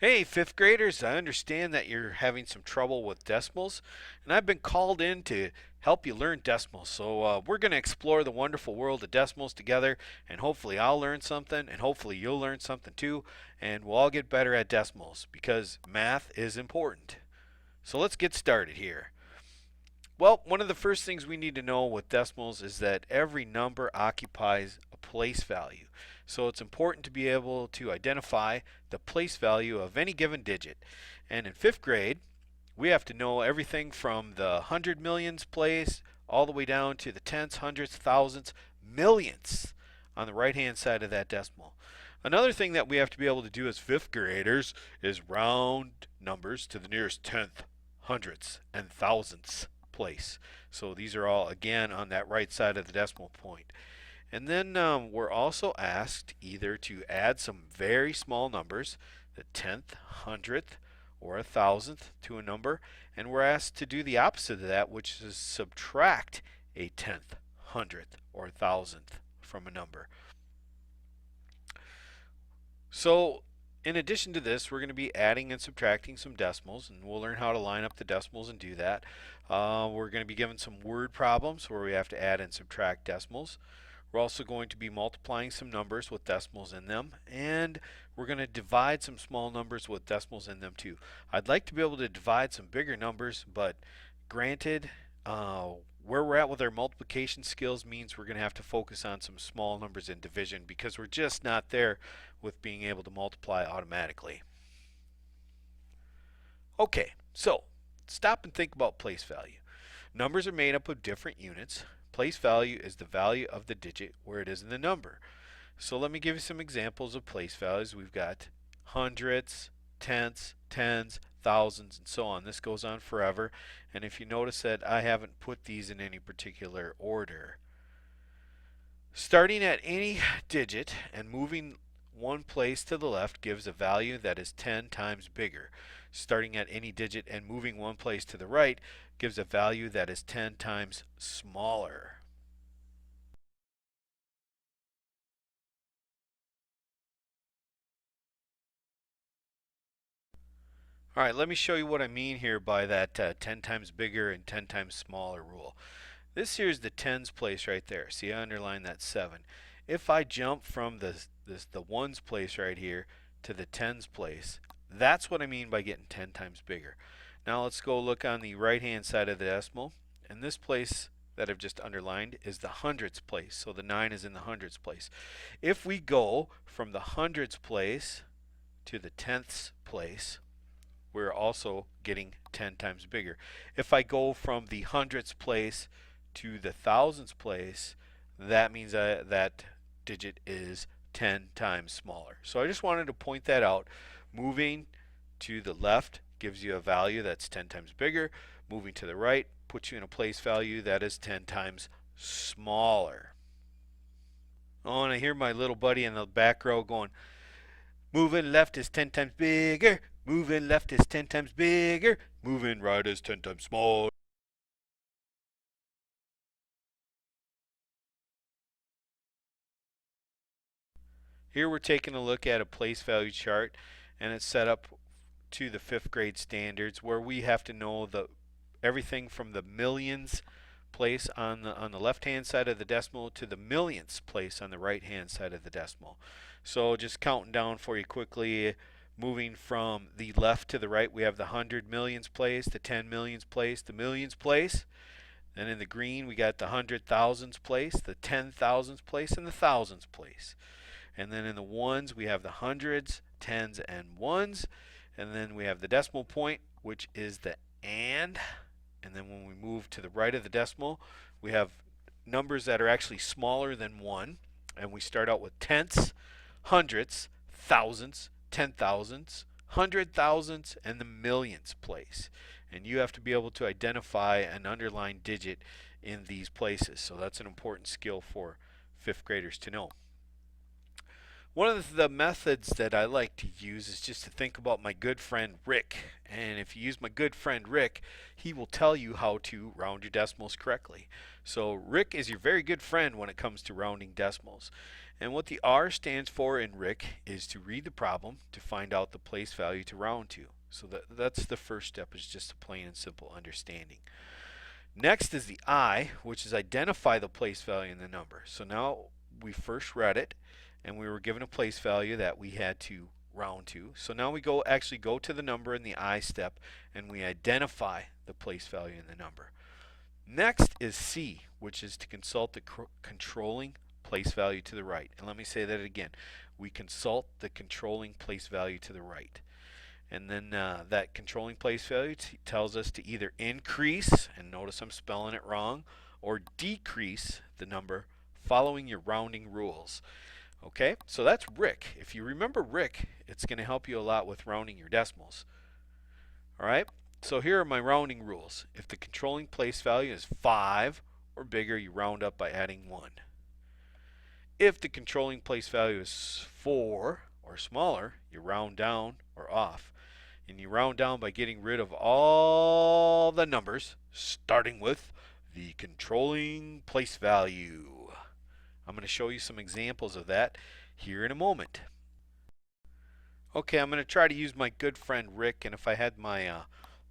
Hey, fifth graders, I understand that you're having some trouble with decimals, and I've been called in to help you learn decimals. So, we're going to explore the wonderful world of decimals together, and hopefully, I'll learn something, and hopefully, you'll learn something too, and we'll all get better at decimals because math is important. So, let's get started here. Well, one of the first things we need to know with decimals is that every number occupies a place value. So it's important to be able to identify the place value of any given digit. And in fifth grade, we have to know everything from the hundred millions place all the way down to the tenths, hundredths, thousandths, millionths on the right hand side of that decimal. Another thing that we have to be able to do as fifth graders is round numbers to the nearest tenth, hundredths, and thousandths place. So these are all again on that right side of the decimal point. And then we're also asked either to add some very small numbers, the tenth, hundredth, or a thousandth to a number, and we're asked to do the opposite of that, which is subtract a tenth, hundredth, or thousandth from a number. So in addition to this, we're going to be adding and subtracting some decimals, and we'll learn how to line up the decimals and do that. We're going to be given some word problems where we have to add and subtract decimals. We're also going to be multiplying some numbers with decimals in them, and we're going to divide some small numbers with decimals in them too. I'd like to be able to divide some bigger numbers, but granted, where we're at with our multiplication skills means we're going to have to focus on some small numbers in division because we're just not there with being able to multiply automatically. Okay, so stop and think about place value. Numbers are made up of different units. Place value is the value of the digit where it is in the number. So let me give you some examples of place values. We've got hundredths, tenths, tens, thousands, and so on. This goes on forever. And if you notice that I haven't put these in any particular order. Starting at any digit and moving one place to the left gives a value that is 10 times bigger. Starting at any digit and moving one place to the right gives a value that is 10 times smaller. All right, let me show you what I mean here by that 10 times bigger and 10 times smaller rule. This here is the tens place right there. See, I underlined that 7. If I jump from the ones place right here to the tens place, that's what I mean by getting 10 times bigger. Now let's go look on the right hand side of the decimal, and this place that I've just underlined is the hundredths place, so the 9 is in the hundredths place. If we go from the hundredths place to the tenths place, we're also getting 10 times bigger. If I go from the hundredths place to the thousandths place, that means that digit is 10 times smaller. So I just wanted to point that out. Moving to the left gives you a value that's 10 times bigger. Moving to the right puts you in a place value that is 10 times smaller. Oh, and I hear my little buddy in the back row going, moving left is 10 times bigger. Moving left is 10 times bigger. Moving right is 10 times smaller. Here we're taking a look at a place value chart, and it's set up to the fifth grade standards where we have to know everything from the millions place on the left hand side of the decimal to the millionths place on the right hand side of the decimal. So just counting down for you quickly, moving from the left to the right, we have the 100 millions place, the 10 millions place, the millions place. And in the green, we got the 100,000s place, the 10,000s place, and the thousands place. And then in the ones, we have the hundreds, tens, and ones. And then we have the decimal point, which is the and. And then when we move to the right of the decimal, we have numbers that are actually smaller than 1. And we start out with tenths, hundredths, thousands, 10,000s, 100,000s, and the millions place. And you have to be able to identify an underlined digit in these places. So that's an important skill for fifth graders to know. One of the methods that I like to use is just to think about my good friend Rick. And if you use my good friend Rick, he will tell you how to round your decimals correctly. So Rick is your very good friend when it comes to rounding decimals. And what the R stands for in RIC is to read the problem to find out the place value to round to. So that's the first step, is just a plain and simple understanding. Next is the I, which is identify the place value in the number. So now we first read it and we were given a place value that we had to round to. So now we actually go to the number in the I step and we identify the place value in the number. Next is C, which is to consult the controlling place value to the right. And let me say that again. We consult the controlling place value to the right. And then that controlling place value tells us to either increase, and notice I'm spelling it wrong, or decrease the number following your rounding rules. Okay, so that's RIC. If you remember RIC, it's going to help you a lot with rounding your decimals. All right, so here are my rounding rules. If the controlling place value is 5 or bigger, you round up by adding 1. If the controlling place value is 4 or smaller, you round down or off. And you round down by getting rid of all the numbers, starting with the controlling place value. I'm going to show you some examples of that here in a moment. Okay, I'm going to try to use my good friend Rick, and if I had my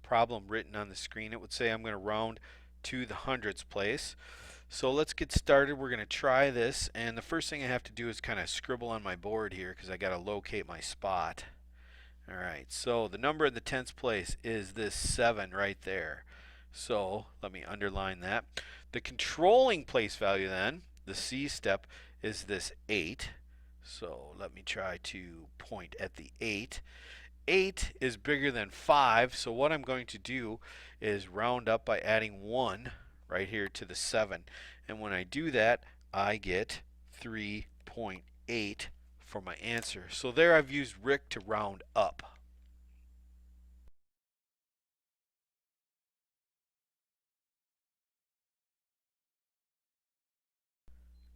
problem written on the screen, it would say I'm going to round to the hundredths place. So let's get started. We're going to try this, and the first thing I have to do is kind of scribble on my board here because I got to locate my spot. Alright, so the number in the tens place is this 7 right there. So let me underline that. The controlling place value then, the C step, is this 8. So let me try to point at the 8. 8 is bigger than 5, so what I'm going to do is round up by adding 1 right here to the 7. And when I do that, I get 3.8 for my answer. So there I've used RIC to round up.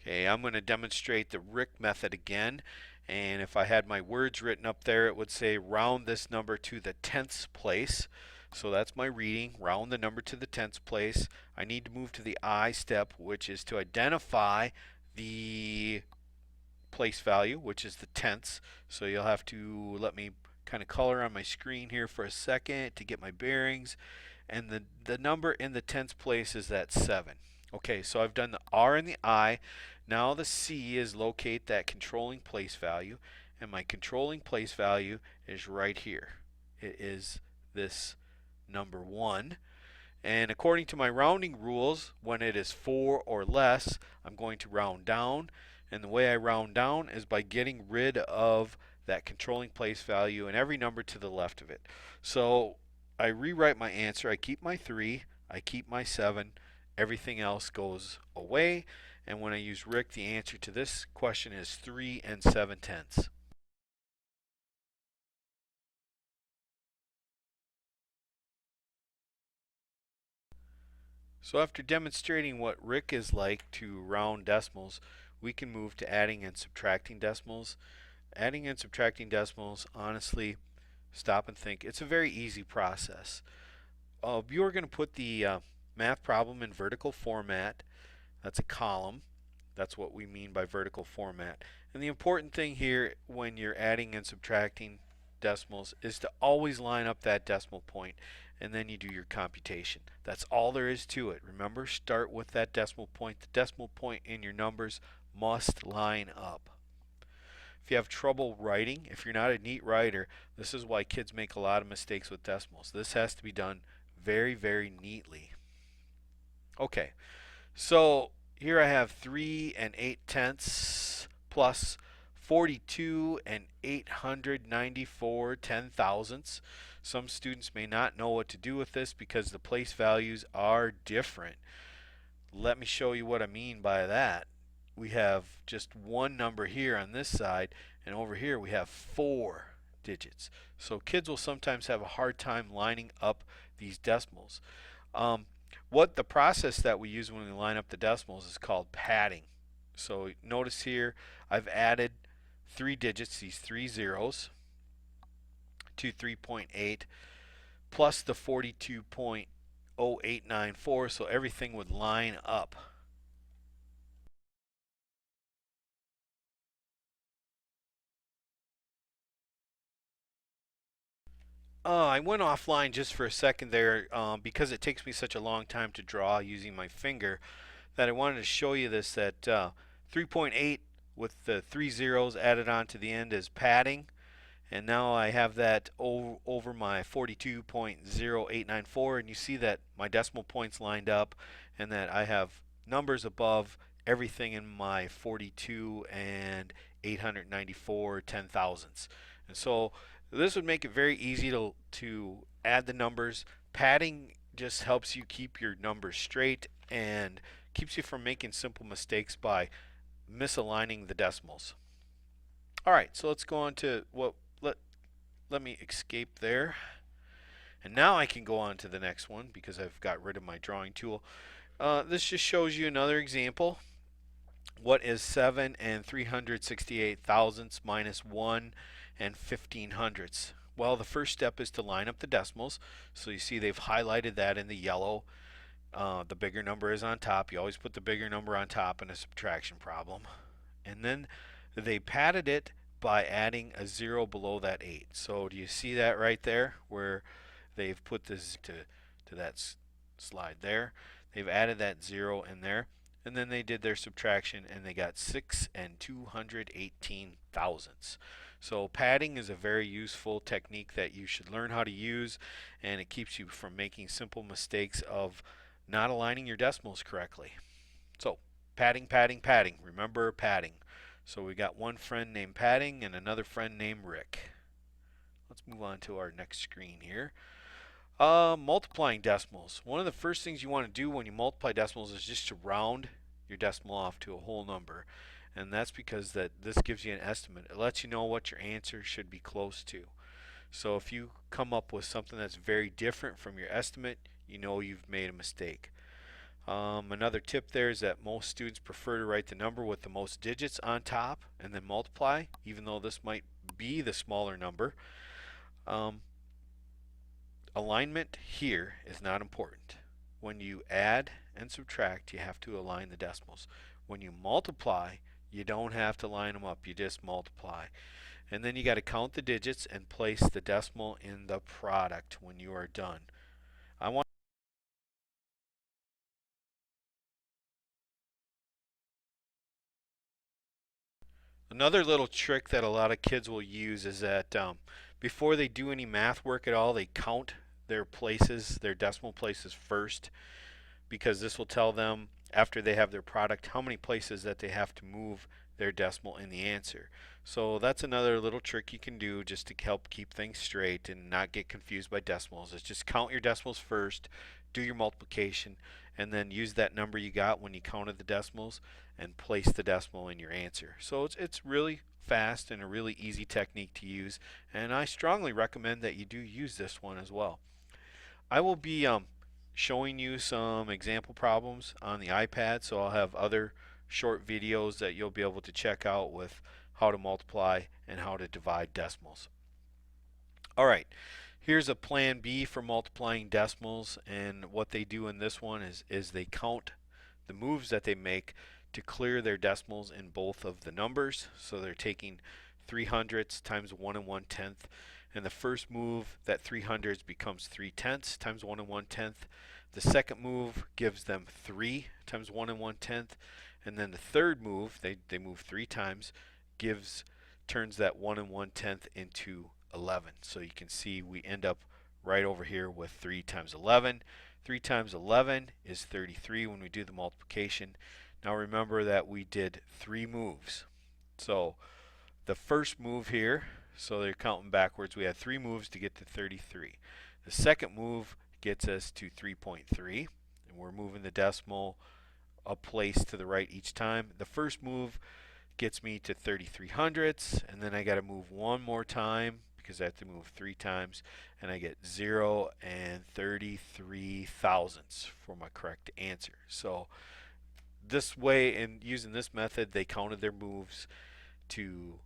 Okay, I'm going to demonstrate the RIC method again, and if I had my words written up there, it would say round this number to the tenths place. So that's my reading, round the number to the tenths place. I need to move to the I step, which is to identify the place value, which is the tenths. So you'll have to let me kind of color on my screen here for a second to get my bearings. And the number in the tenths place is that 7. Okay, so I've done the R and the I. Now the C is locate that controlling place value, and my controlling place value is right here. It is this number 1. And according to my rounding rules, when it is 4 or less, I'm going to round down. And the way I round down is by getting rid of that controlling place value and every number to the left of it. So I rewrite my answer. I keep my 3, I keep my 7, everything else goes away. And when I use RIC, the answer to this question is 3 7/10. So after demonstrating what RIC is like to round decimals, we can move to adding and subtracting decimals. Adding and subtracting decimals, honestly, stop and think. It's a very easy process. You're going to put the math problem in vertical format. That's a column. That's what we mean by vertical format. And the important thing here when you're adding and subtracting decimals is to always line up that decimal point, and then you do your computation. That's all there is to it. Remember, start with that decimal point. The decimal point in your numbers must line up. If you have trouble writing, if you're not a neat writer, this is why kids make a lot of mistakes with decimals. This has to be done very, very neatly. Okay, so here I have 3 8/10 plus 42 894 10,000ths. Some students may not know what to do with this because the place values are different. Let me show you what I mean by that. We have just one number here on this side, and over here we have 4 digits. So kids will sometimes have a hard time lining up these decimals. What the process that we use when we line up the decimals is called padding. So notice here I've added 3 digits, these 3 zeros, to 3.8 plus the 42.0894, so everything would line up. I went offline just for a second there because it takes me such a long time to draw using my finger that I wanted to show you this that 3.8 with the three zeros added on to the end is padding. And now I have that over my 42.0894, and you see that my decimal points lined up and that I have numbers above everything in my 42 and 894 ten thousandths. And so this would make it very easy to add the numbers. Padding just helps you keep your numbers straight and keeps you from making simple mistakes by misaligning the decimals. All right, so let's go on to what let me escape there. And now I can go on to the next one because I've got rid of my drawing tool. This just shows you another example. What is 7 and 368 thousandths minus 1 and 15 hundredths? Well, the first step is to line up the decimals. So you see they've highlighted that in the yellow. The bigger number is on top. You always put the bigger number on top in a subtraction problem. And then they padded it by adding a 0 below that 8. So do you see that right there where they've put this to that slide there? They've added that 0 in there. And then they did their subtraction and they got 6 and 218 thousandths. So padding is a very useful technique that you should learn how to use, and it keeps you from making simple mistakes of not aligning your decimals correctly. So padding, padding, padding. Remember padding. So we got one friend named Padding and another friend named Rick. Let's move on to our next screen here. Multiplying decimals. One of the first things you want to do when you multiply decimals is just to round your decimal off to a whole number. And that's because this gives you an estimate. It lets you know what your answer should be close to. So if you come up with something that's very different from your estimate, you know you've made a mistake. Another tip there is that most students prefer to write the number with the most digits on top and then multiply, even though this might be the smaller number. Alignment here is not important. When you add and subtract, you have to align the decimals. When you multiply, you don't have to line them up, you just multiply. And then you got to count the digits and place the decimal in the product when you are done. I want Another little trick that a lot of kids will use is that before they do any math work at all, they count their places, their decimal places first, because this will tell them after they have their product how many places that they have to move their decimal in the answer. So that's another little trick you can do just to help keep things straight and not get confused by decimals. Is just count your decimals first, do your multiplication, and then use that number you got when you counted the decimals and place the decimal in your answer. So it's really fast and a really easy technique to use, and I strongly recommend that you do use this one as well. I will be showing you some example problems on the iPad, so I'll have other short videos that you'll be able to check out with how to multiply and how to divide decimals. Alright, here's a plan B for multiplying decimals, and what they do in this one is they count the moves that they make to clear their decimals in both of the numbers. So they're taking 300ths times 1 and 1/10, and the first move, that 300ths becomes 3/10 times 1 and 1/10. The second move gives them 3 times 1 and 1/10, and then the third move, they move 3 times, turns that 1 and 1/10 into 11. So you can see we end up right over here with 3 times 11. 3 times 11 is 33 when we do the multiplication. Now remember that we did 3 moves. So the first move here, so they're counting backwards, we had 3 moves to get to 33. The second move gets us to 3.3, and we're moving the decimal a place to the right each time. The first move gets me to 33 hundredths, and then I got to move one more time because I have to move 3 times, and I get 0 and 33 thousandths for my correct answer. So this way, and using this method, they counted their moves to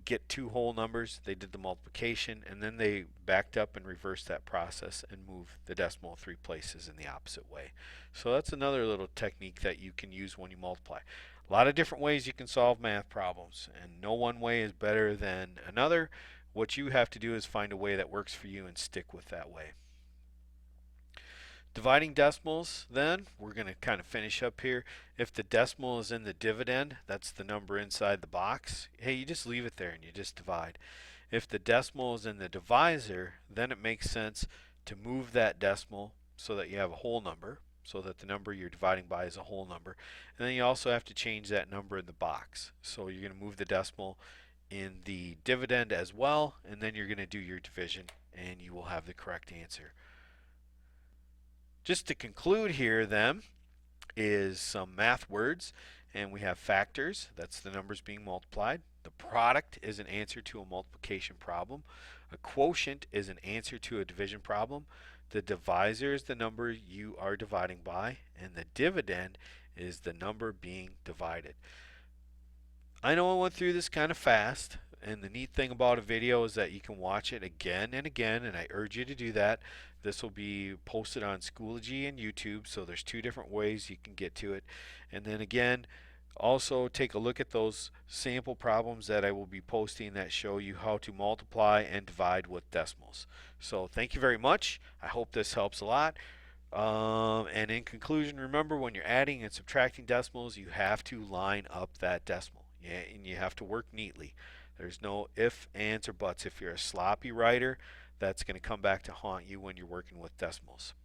get 2 whole numbers. They did the multiplication, and then they backed up and reversed that process and moved the decimal 3 places in the opposite way. So that's another little technique that you can use when you multiply. A lot of different ways you can solve math problems, and no one way is better than another. What you have to do is find a way that works for you and stick with that way. Dividing decimals, then, we're going to kind of finish up here. If the decimal is in the dividend, that's the number inside the box, hey, you just leave it there and you just divide. If the decimal is in the divisor, then it makes sense to move that decimal so that you have a whole number, so that the number you're dividing by is a whole number. And then you also have to change that number in the box. So you're going to move the decimal in the dividend as well, and then you're going to do your division, and you will have the correct answer. Just to conclude here then is some math words, and we have factors, that's the numbers being multiplied. The product is an answer to a multiplication problem. A quotient is an answer to a division problem. The divisor is the number you are dividing by, and the dividend is the number being divided. I know I went through this kind of fast, and the neat thing about a video is that you can watch it again and again, and I urge you to do that. This will be posted on Schoology and YouTube, so there's two different ways you can get to it. And then again, also take a look at those sample problems that I will be posting that show you how to multiply and divide with decimals. So thank you very much. I hope this helps a lot. And in conclusion, remember when you're adding and subtracting decimals, you have to line up that decimal. Yeah, and you have to work neatly. There's no if, ands, or buts. If you're a sloppy writer, that's going to come back to haunt you when you're working with decimals.